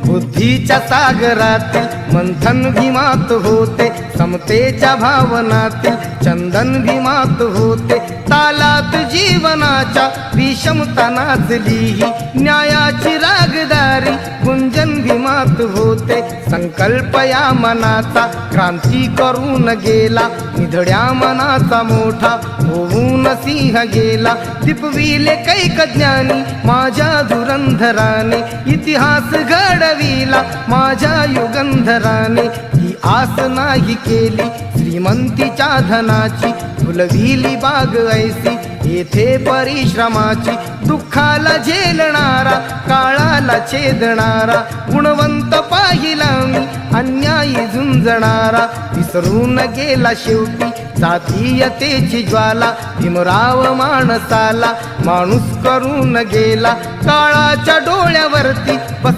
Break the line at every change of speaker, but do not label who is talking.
बुद्धीच्या सागरातील मंथन भीमात होते, समतेच्या भावनातील चंदन भीमात होते, तालात जीवनाच्या विषमता नाचली, न्यायाची रागदारी गुंजन भीमात होते। संकल्प या मनाचा क्रांती करून गेला, निधड्या मनाचा मोठा होऊन सिंह गेला। दिपविले कैक ज्ञानी माझ्या धुरंधराने, इतिहास घडविला माझ्या युगंधराने। ही आस नाही केली श्रीमंतीच्या धनाची, फुलविली बाग ऐसी येथे परिश्रमाची। दुःखाला झेलणारा काळाला छेदणारा, गुणवंत पाहिला मी अन्यायी झुंजणारा। विसरून गेला शेवटी जातीयतेची ज्वाला, भीमराव माणसाला माणूस करून गेला। काळाच्या डोळ्यावरती बस